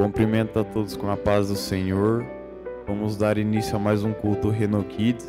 Cumprimento a todos com a paz do Senhor. Vamos dar início a mais um culto Reno Kids.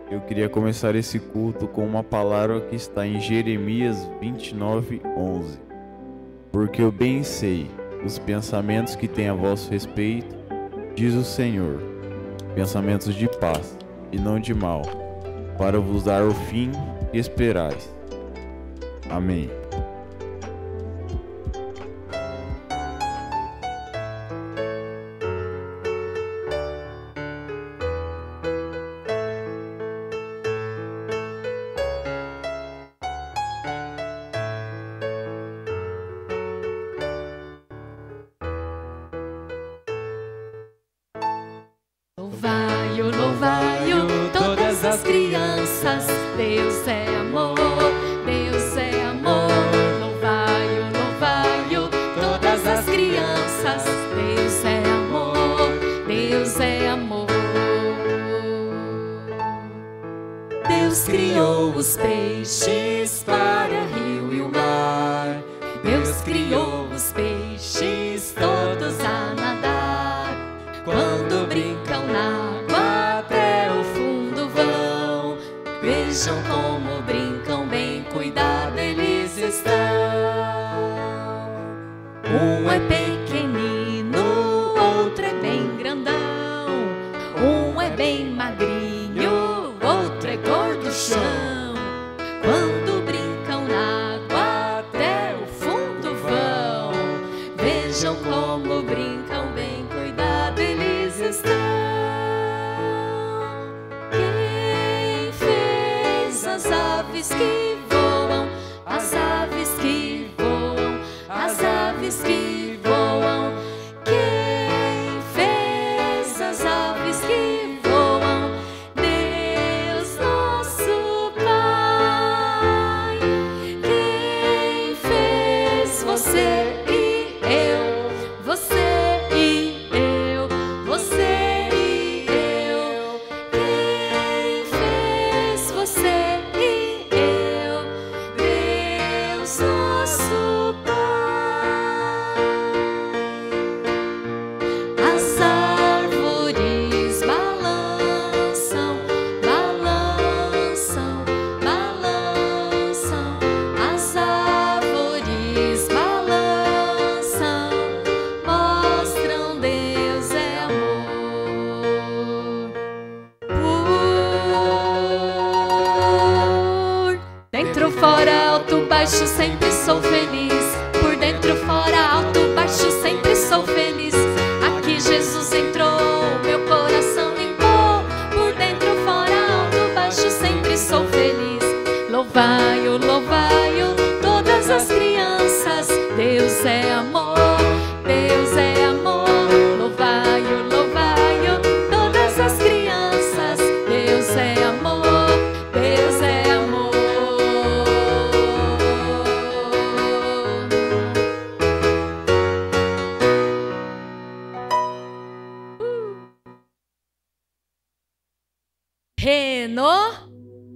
Eu queria começar esse culto com uma palavra que está em Jeremias 29:11. Porque eu bem sei os pensamentos que tenho a vosso respeito, diz o Senhor, pensamentos de paz e não de mal, para vos dar o fim que esperais. Amém. Louvai-o, louvai-o, todas as crianças, Deus é amor, Deus é amor. Louvai-o, louvai-o, todas as crianças, Deus é amor, Deus é amor. Deus criou os peixes para rio e o mar, Deus criou os peixes todos a nadar. Quando brincam na água até o fundo vão, vejam como brincam, bem cuidado eles estão. Um é pequenino, outro é bem grandão. Um é bem magrinho, outro é gorduchão. Quando brincam na água até o fundo vão, vejam como brincam, bem cuidado eles estão. Quem fez as aves que voam, as aves que voam, as aves que voam? Quem fez as aves que voam? Deus nosso Pai. Quem fez você e eu, você e eu, você e eu? Quem fez você e eu? Deus nosso Pai. As árvores balançam, balançam, balançam. As árvores balançam, mostram Deus é amor. Por dentro, fora, alto, baixo, sempre sou feliz. Por dentro, fora, alto, baixo, sempre sou feliz. Aqui Jesus entrou, meu coração limpou. Por dentro, fora, alto, baixo, sempre sou feliz. Louvai-o, louvai-o, todas as crianças, Deus é amor, Deus é amor. Louvai-o, louvai-o, todas as crianças, Deus é amor, Deus é amor. Reno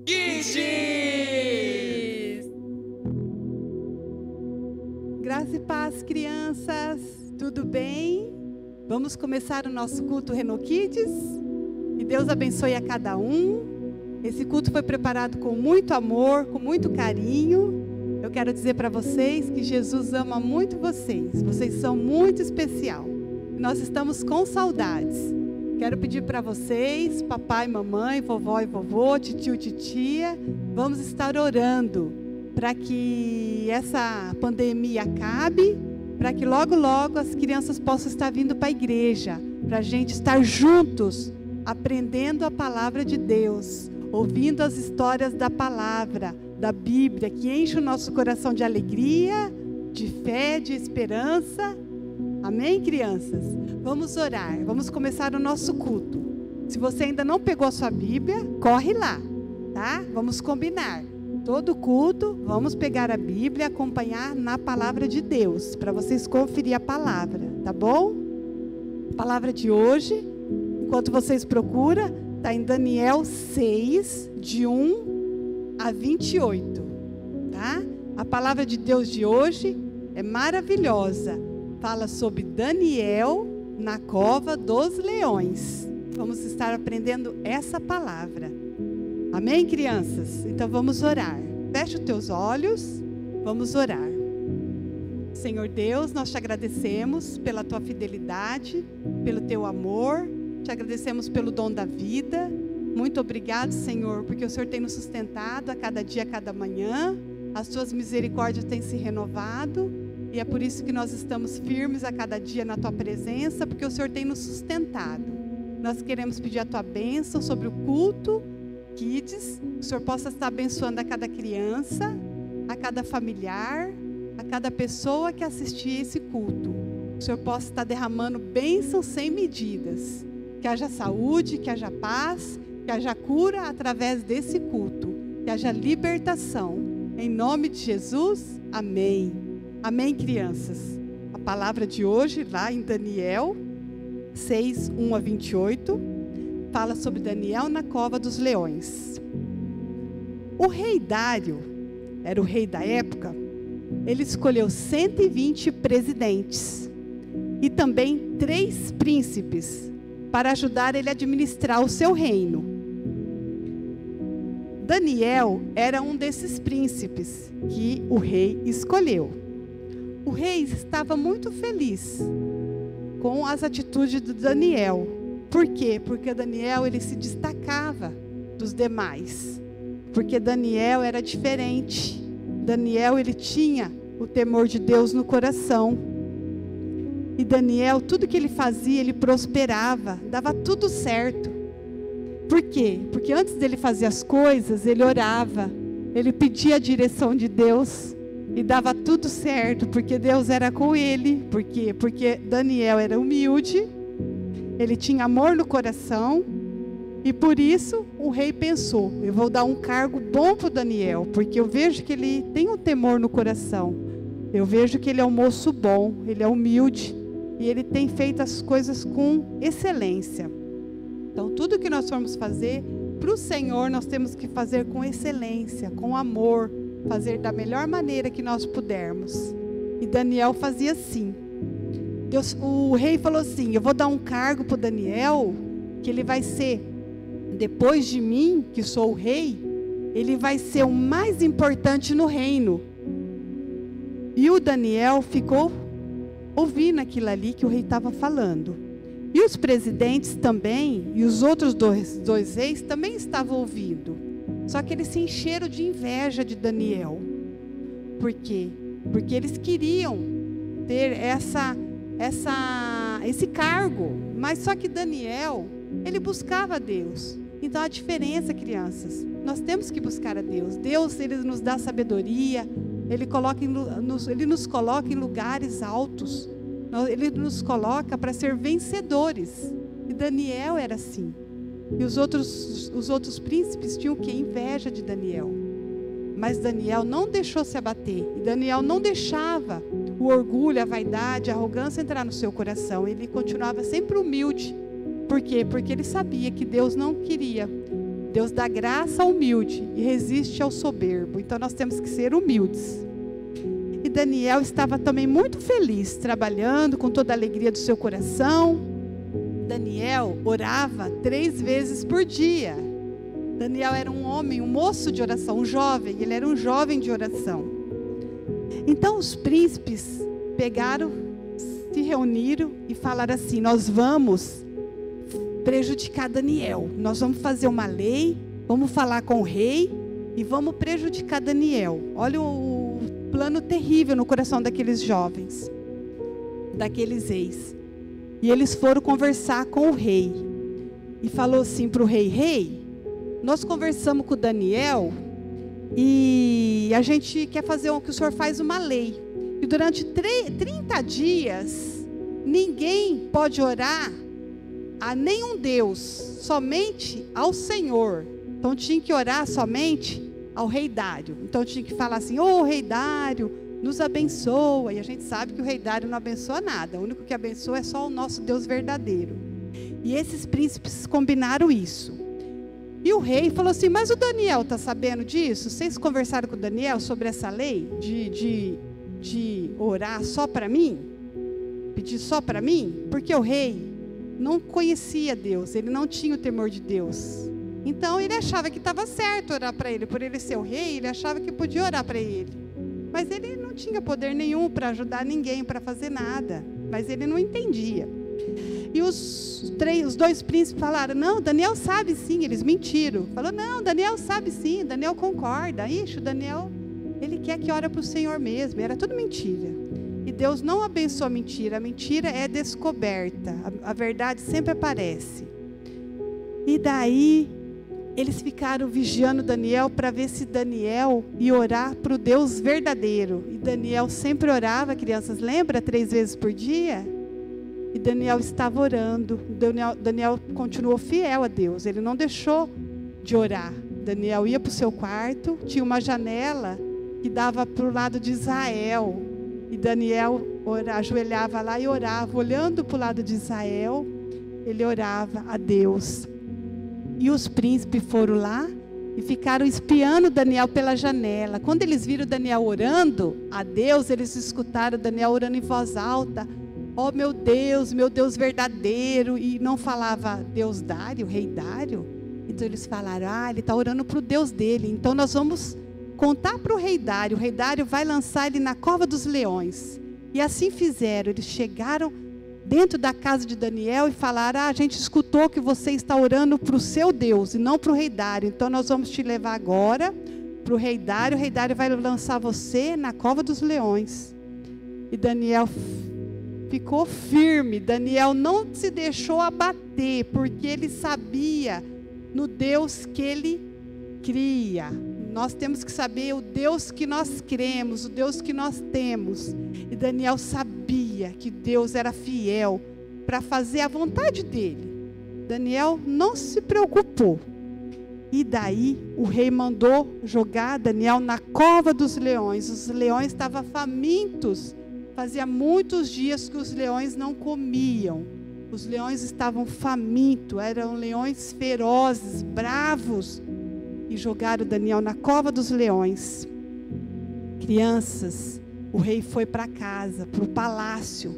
Kids. Graça e paz, crianças, tudo bem? Vamos começar o nosso culto Reno Kids? Que Deus abençoe a cada um. Esse culto foi preparado com muito amor, com muito carinho. Eu quero dizer para vocês que Jesus ama muito vocês. Vocês são muito especial. Nós estamos com saudades. Quero pedir para vocês, papai, mamãe, vovó e vovô, titio, titia, vamos estar orando para que essa pandemia acabe, para que logo, logo as crianças possam estar vindo para a igreja, para a gente estar juntos, aprendendo a palavra de Deus, ouvindo as histórias da palavra, da Bíblia, que enche o nosso coração de alegria, de fé, de esperança. Amém, crianças? Vamos orar, vamos começar o nosso culto. Se você ainda não pegou a sua Bíblia, corre lá, tá? Vamos combinar. Todo culto, vamos pegar a Bíblia e acompanhar na palavra de Deus, para vocês conferir a palavra, tá bom? A palavra de hoje, enquanto vocês procuram, está em Daniel 6, de 1 a 28, tá? A palavra de Deus de hoje é maravilhosa. fala sobre Daniel na cova dos leões. Vamos estar aprendendo essa palavra. Amém, crianças? Então vamos orar. Feche os teus olhos, vamos orar. Senhor Deus, nós te agradecemos pela tua fidelidade, pelo teu amor, te agradecemos pelo dom da vida. Muito obrigado, Senhor, porque o Senhor tem nos sustentado a cada dia, a cada manhã. As tuas misericórdias têm se renovado e é por isso que nós estamos firmes a cada dia na tua presença, porque o Senhor tem nos sustentado. Nós queremos pedir a tua bênção sobre o culto Kids, que o Senhor possa estar abençoando a cada criança, a cada familiar, a cada pessoa que assistir esse culto. O Senhor possa estar derramando bênçãos sem medidas. Que haja saúde, que haja paz, que haja cura através desse culto, que haja libertação. Em nome de Jesus, amém. Amém, crianças. A palavra de hoje, lá em Daniel 6, 1 a 28, fala sobre Daniel na cova dos leões. O rei Dário, era o rei da época, ele escolheu 120 presidentes e também 3 príncipes para ajudar ele a administrar o seu reino. Daniel era um desses príncipes que o rei escolheu. O rei estava muito feliz com as atitudes de Daniel. Por quê? Porque Daniel ele se destacava dos demais. Porque Daniel era diferente. Daniel ele tinha o temor de Deus no coração. E Daniel, tudo que ele fazia, ele prosperava, dava tudo certo. Por quê? Porque antes dele fazer as coisas, ele orava, ele pedia a direção de Deus e dava tudo certo, porque Deus era com ele. Por quê? Porque Daniel era humilde, ele tinha amor no coração e por isso o rei pensou, eu vou dar um cargo bom para o Daniel, porque eu vejo que ele tem um temor no coração, eu vejo que ele é um moço bom, ele é humilde e ele tem feito as coisas com excelência. Então, tudo que nós formos fazer para o Senhor, nós temos que fazer com excelência, com amor, fazer da melhor maneira que nós pudermos. E Daniel fazia assim. O rei falou assim, eu vou dar um cargo para o Daniel, que ele vai ser, depois de mim, que sou o rei, ele vai ser o mais importante no reino. E o Daniel ficou ouvindo aquilo ali que o rei estava falando. E os presidentes também, e os outros dois reis também estavam ouvindo. Só que eles se encheram de inveja de Daniel. Por quê? Porque eles queriam ter esse cargo. Mas só que Daniel, ele buscava a Deus. Então a diferença, crianças, nós temos que buscar a Deus. Deus, ele nos dá sabedoria, ele nos coloca em lugares altos. Ele nos coloca para ser vencedores. E Daniel era assim. E os outros príncipes tinham o quê? Inveja de Daniel. Mas Daniel não deixou se abater. E Daniel não deixava o orgulho, a vaidade, a arrogância entrar no seu coração. Ele continuava sempre humilde. Por quê? Porque ele sabia que Deus não queria. Deus dá graça ao humilde e resiste ao soberbo. Então nós temos que ser humildes. E Daniel estava também muito feliz, trabalhando com toda a alegria do seu coração. Daniel orava 3 vezes por dia. Daniel era um homem, um moço de oração, um jovem, ele era um jovem de oração. Então os príncipes pegaram, se reuniram e falaram assim, nós vamos prejudicar Daniel. Nós vamos fazer uma lei, vamos falar com o rei e vamos prejudicar Daniel. Olha o plano terrível no coração daqueles jovens, daqueles reis. E eles foram conversar com o rei. E falou assim para o rei, rei, nós conversamos com o Daniel e a gente quer fazer que o senhor faz uma lei. E durante 30 dias, ninguém pode orar a nenhum Deus, somente ao Senhor. Então tinha que orar somente ao rei Dário. Então tinha que falar assim, rei Dário, nos abençoa. E a gente sabe que o rei Dário não abençoa nada. O único que abençoa é só o nosso Deus verdadeiro. E esses príncipes combinaram isso. E o rei falou assim, mas o Daniel está sabendo disso? Vocês conversaram com o Daniel sobre essa lei de orar só para mim? pedir só para mim? Porque o rei não conhecia Deus, ele não tinha o temor de Deus. Então ele achava que estava certo orar para ele. Por ele ser o rei, ele achava que podia orar para ele. Mas ele não tinha poder nenhum para ajudar ninguém, para fazer nada. Mas ele não entendia. E os dois príncipes falaram, não, Daniel sabe sim. Eles mentiram. Falou, não, Daniel sabe sim, Daniel concorda. Ixi, o Daniel, ele quer que ore para o Senhor mesmo. Era tudo mentira. E Deus não abençoa a mentira é descoberta. A verdade sempre aparece. E daí, eles ficaram vigiando Daniel para ver se Daniel ia orar para o Deus verdadeiro. E Daniel sempre orava, crianças, lembra? 3 vezes por dia? E Daniel estava orando. Daniel continuou fiel a Deus. Ele não deixou de orar. Daniel ia para o seu quarto, tinha uma janela que dava para o lado de Israel. E Daniel ajoelhava lá e orava, olhando para o lado de Israel, ele orava a Deus. E os príncipes foram lá e ficaram espiando Daniel pela janela. Quando eles viram Daniel orando a Deus, eles escutaram Daniel orando em voz alta. Oh meu Deus verdadeiro. E não falava Deus Dário, rei Dário. Então eles falaram, ele está orando para o Deus dele. Então nós vamos contar para o rei Dário. O rei Dário vai lançar ele na cova dos leões. E assim fizeram. Eles chegaram dentro da casa de Daniel e falaram, a gente escutou que você está orando para o seu Deus e não para o rei Dário. Então nós vamos te levar agora para o rei Dário vai lançar você na cova dos leões. E Daniel ficou firme. Daniel não se deixou abater, porque ele sabia no Deus que ele cria. Nós temos que saber o Deus que nós cremos, o Deus que nós temos. E Daniel sabia que Deus era fiel para fazer a vontade dele. Daniel não se preocupou. E daí o rei mandou jogar Daniel na cova dos leões. Os leões estavam famintos. Fazia muitos dias que os leões não comiam. Os leões estavam famintos, eram leões ferozes, bravos. E jogaram Daniel na cova dos leões. Crianças, o rei foi para casa, para o palácio,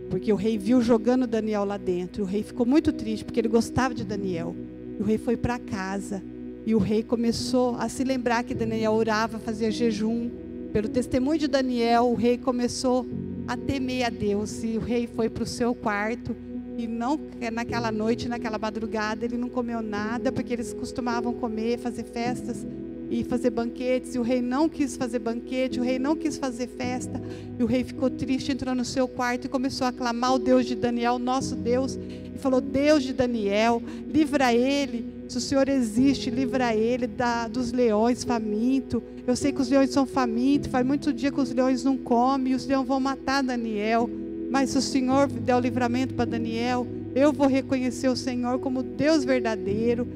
porque o rei viu jogando Daniel lá dentro. O rei ficou muito triste, porque ele gostava de Daniel. E o rei foi para casa, e o rei começou a se lembrar que Daniel orava, fazia jejum. Pelo testemunho de Daniel, o rei começou a temer a Deus, e o rei foi para o seu quarto. E não, naquela noite, naquela madrugada, ele não comeu nada, porque eles costumavam comer, fazer festas e fazer banquetes. E o rei não quis fazer banquete, o rei não quis fazer festa. E o rei ficou triste, entrou no seu quarto e começou a clamar o Deus de Daniel, nosso Deus. E falou, Deus de Daniel, livra ele, se o Senhor existe, livra ele dos leões famintos. Eu sei que os leões são famintos, faz muito dia que os leões não comem, e os leões vão matar Daniel. Mas se o Senhor der o livramento para Daniel, eu vou reconhecer o Senhor como Deus verdadeiro,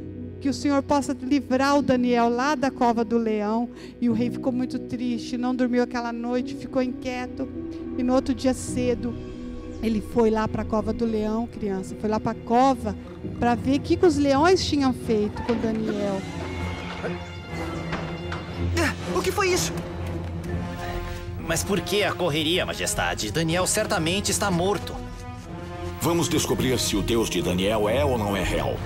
que o Senhor possa livrar o Daniel lá da cova do leão. E o rei ficou muito triste, não dormiu aquela noite, ficou inquieto. E no outro dia cedo, ele foi lá para a cova do leão, criança, foi lá para a cova para ver o que os leões tinham feito com Daniel. O que foi isso? Mas por que a correria, majestade? Daniel certamente está morto. Vamos descobrir se o Deus de Daniel é ou não é real.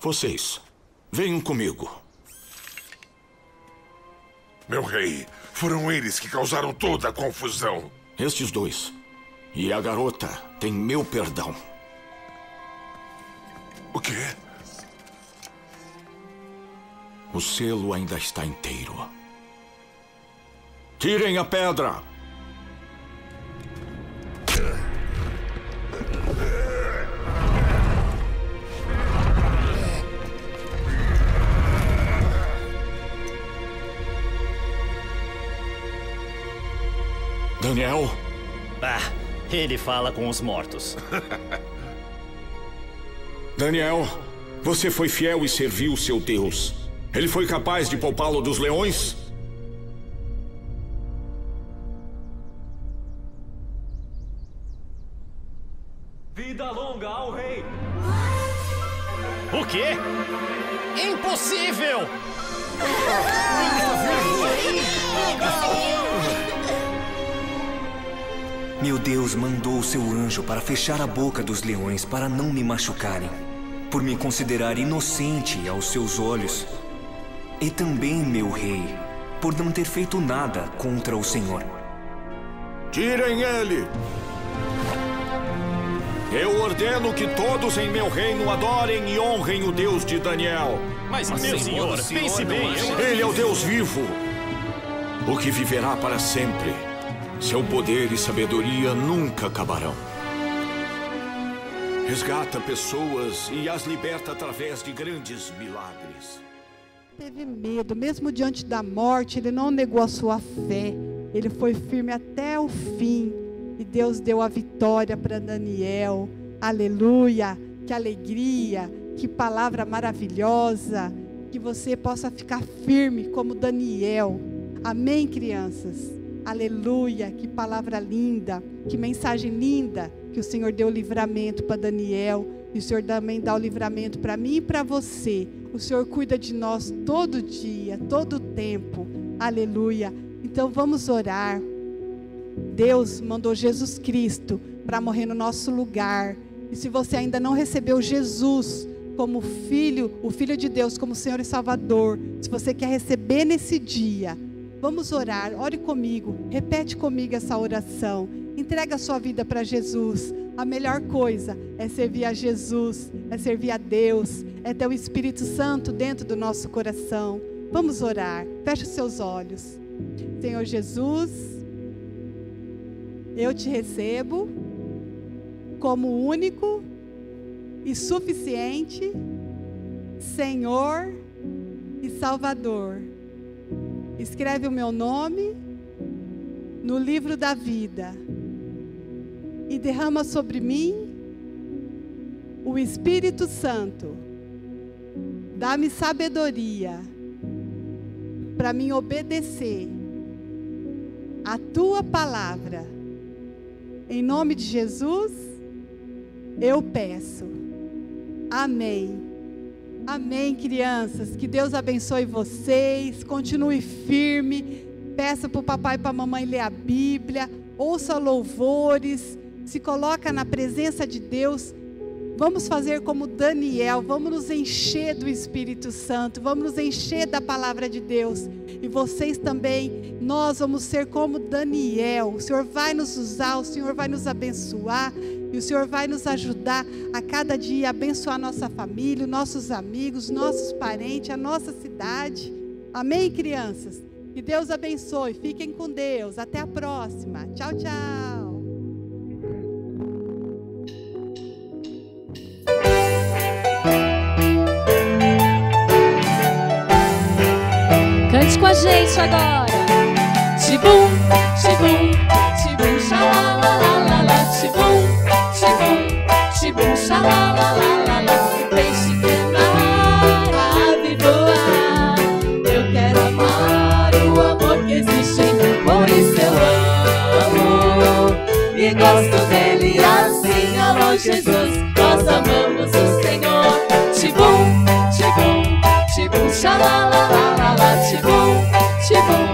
Vocês, venham comigo. Meu rei, foram eles que causaram toda a confusão. Estes dois. E a garota tem meu perdão. O quê? O selo ainda está inteiro. Tirem a pedra! Daniel? Ele fala com os mortos. Daniel, você foi fiel e serviu o seu Deus. Ele foi capaz de poupá-lo dos leões? Vida longa ao rei! O quê? Impossível! Meu Deus mandou o seu anjo para fechar a boca dos leões para não me machucarem, por me considerar inocente aos seus olhos. E também, meu rei, por não ter feito nada contra o Senhor. Tirem ele! Eu ordeno que todos em meu reino adorem e honrem o Deus de Daniel. Mas meu senhor, pense bem. Ele é o Deus vivo, o que viverá para sempre. Seu poder e sabedoria nunca acabarão. Resgata pessoas e as liberta através de grandes milagres. Teve medo, mesmo diante da morte, ele não negou a sua fé. Ele foi firme até o fim. E Deus deu a vitória para Daniel. Aleluia! Que alegria, que palavra maravilhosa. Que você possa ficar firme como Daniel. Amém, crianças? Aleluia, que palavra linda, que mensagem linda, que o Senhor deu o livramento para Daniel, e o Senhor também dá o livramento para mim e para você. O Senhor cuida de nós todo dia, todo tempo, aleluia. Então vamos orar. Deus mandou Jesus Cristo para morrer no nosso lugar, e se você ainda não recebeu Jesus como filho, o Filho de Deus como Senhor e Salvador, se você quer receber nesse dia, vamos orar, ore comigo, repete comigo essa oração, entrega a sua vida para Jesus. A melhor coisa é servir a Jesus, é servir a Deus, é ter o Espírito Santo dentro do nosso coração. Vamos orar, feche os seus olhos. Senhor Jesus, eu te recebo como único e suficiente Senhor e Salvador. Escreve o meu nome no livro da vida e derrama sobre mim o Espírito Santo. Dá-me sabedoria para mim obedecer a tua palavra. Em nome de Jesus, eu peço. Amém. Amém, crianças. Que Deus abençoe vocês. Continue firme. Peça para o papai e para a mamãe ler a Bíblia. Ouça louvores. Se coloca na presença de Deus. Vamos fazer como Daniel. Vamos nos encher do Espírito Santo. Vamos nos encher da palavra de Deus. E vocês também. Nós vamos ser como Daniel. O Senhor vai nos usar. O Senhor vai nos abençoar. E o Senhor vai nos ajudar a cada dia, a abençoar nossa família, nossos amigos, nossos parentes, a nossa cidade. Amém, crianças? Que Deus abençoe. Fiquem com Deus. Até a próxima. Tchau, tchau. Cante com a gente agora. Tibum, tibum, tibum, xalalalala, tibum. Tibum, xalalalala, o peixe quer na ave voar. Eu quero amar o amor que existe em mim, por isso eu amo e gosto dele assim. Alô Jesus, nós amamos o Senhor. Tibum, tibum, tibum, xalalalala, tibum, tibum.